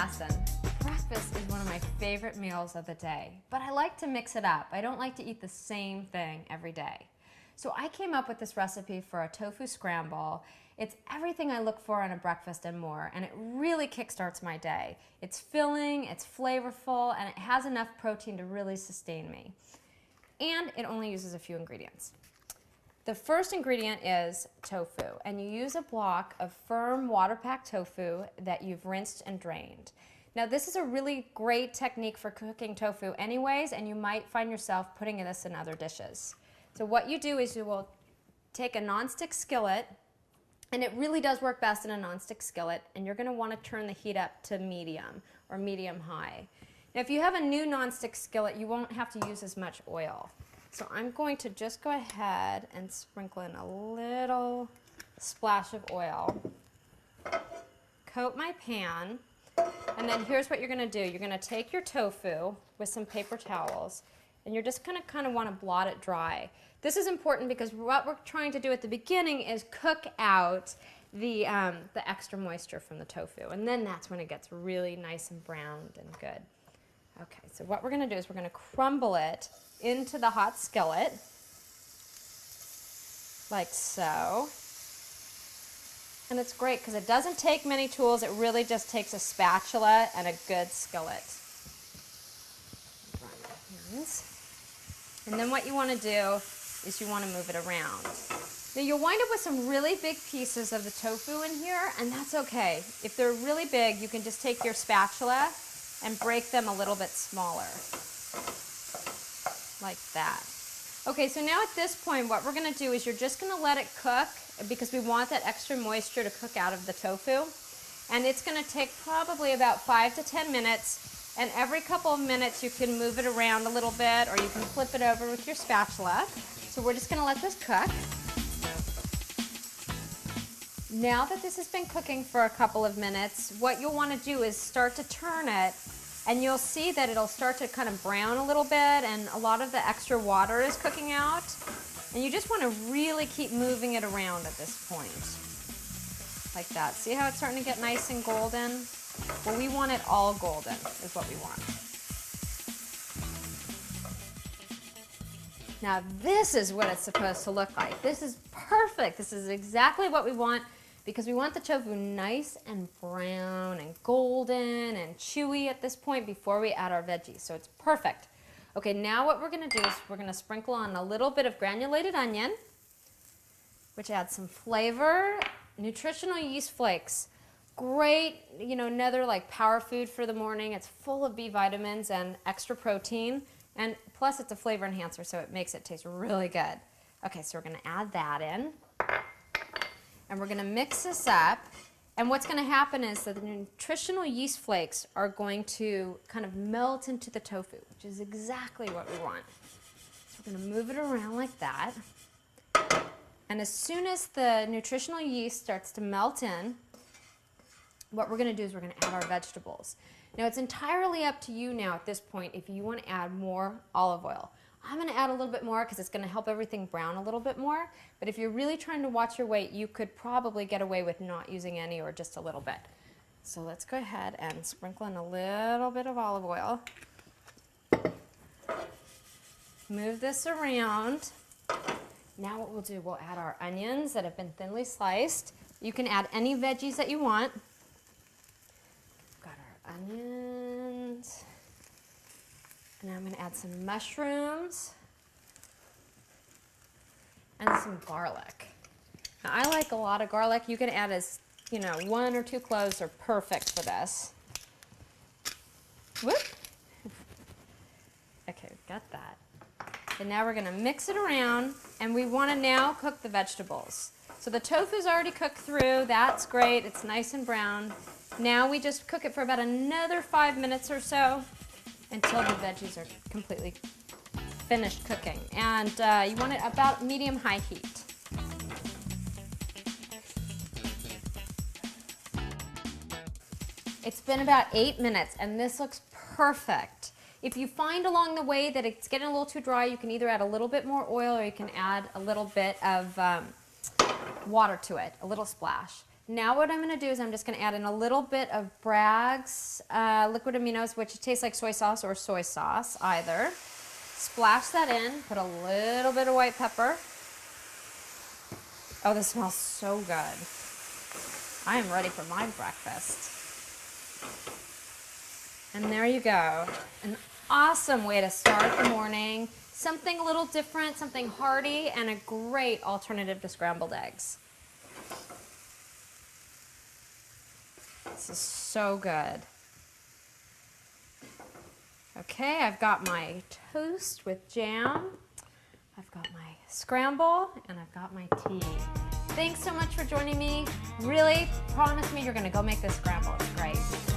Madison. Breakfast is one of my favorite meals of the day, but I like to mix it up. I don't like to eat the same thing every day. So I came up with this recipe for a tofu scramble. It's everything I look for in a breakfast and more, and it really kickstarts my day. It's filling, it's flavorful, and it has enough protein to really sustain me. And it only uses a few ingredients. The first ingredient is tofu, and you use a block of firm water-packed tofu that you've rinsed and drained. Now this is a really great technique for cooking tofu anyways, and you might find yourself putting this in other dishes. So what you do is you will take a nonstick skillet, and it really does work best in a nonstick skillet, and you're going to want to turn the heat up to medium or medium-high. Now if you have a new nonstick skillet, you won't have to use as much oil. So I'm going to just go ahead and sprinkle in a little splash of oil, coat my pan, and then here's what you're going to do. You're going to take your tofu with some paper towels, and you're just going to kind of want to blot it dry. This is important because what we're trying to do at the beginning is cook out the extra moisture from the tofu, and then that's when it gets really nice and browned and good. Okay, so what we're going to do is we're going to crumble it into the hot skillet, like so. And it's great because it doesn't take many tools, it really just takes a spatula and a good skillet. And then what you want to do is you want to move it around. Now you'll wind up with some really big pieces of the tofu in here, and that's okay. If they're really big, you can just take your spatula and break them a little bit smaller, like that. Okay, so now at this point, what we're going to do is you're just going to let it cook because we want that extra moisture to cook out of the tofu. And it's going to take probably about 5 to 10 minutes. And every couple of minutes, you can move it around a little bit, or you can flip it over with your spatula. So we're just going to let this cook. Now that this has been cooking for a couple of minutes, what you'll want to do is start to turn it, and you'll see that it'll start to kind of brown a little bit, and a lot of the extra water is cooking out. And you just want to really keep moving it around at this point, like that. See how it's starting to get nice and golden? Well, we want it all golden is what we want. Now this is what it's supposed to look like. This is perfect. This is exactly what we want, because we want the tofu nice and brown and golden and chewy at this point before we add our veggies. So it's perfect. Okay, now what we're going to do is we're going to sprinkle on a little bit of granulated onion, which adds some flavor. Nutritional yeast flakes. Great, you know, another like power food for the morning. It's full of B vitamins and extra protein. And plus it's a flavor enhancer, so it makes it taste really good. Okay, so we're going to add that in. And we're going to mix this up. And what's going to happen is that the nutritional yeast flakes are going to kind of melt into the tofu, which is exactly what we want. So we're going to move it around like that. And as soon as the nutritional yeast starts to melt in, what we're going to do is we're going to add our vegetables. Now it's entirely up to you now at this point if you want to add more olive oil. I'm going to add a little bit more because it's going to help everything brown a little bit more. But if you're really trying to watch your weight, you could probably get away with not using any or just a little bit. So let's go ahead and sprinkle in a little bit of olive oil. Move this around. Now what we'll do, we'll add our onions that have been thinly sliced. You can add any veggies that you want. Got our onions. And I'm going to add some mushrooms and some garlic. Now, I like a lot of garlic. You can add as, 1 or 2 cloves are perfect for this. Whoop. Okay, we've got that. And now we're going to mix it around, and we want to now cook the vegetables. So the tofu's already cooked through. That's great. It's nice and brown. Now we just cook it for about another 5 minutes or so, until the veggies are completely finished cooking. And you want it about medium-high heat. It's been about 8 minutes, and this looks perfect. If you find along the way that it's getting a little too dry, you can either add a little bit more oil or you can add a little bit of water to it, a little splash. Now what I'm going to do is I'm just going to add in a little bit of Bragg's liquid aminos, which tastes like soy sauce or soy sauce, either. Splash that in, put a little bit of white pepper. Oh, this smells so good. I am ready for my breakfast. And there you go. An awesome way to start the morning. Something a little different, something hearty, and a great alternative to scrambled eggs. This is so good. Okay, I've got my toast with jam. I've got my scramble, and I've got my tea. Thanks so much for joining me. Really, promise me you're gonna go make this scramble. It's great.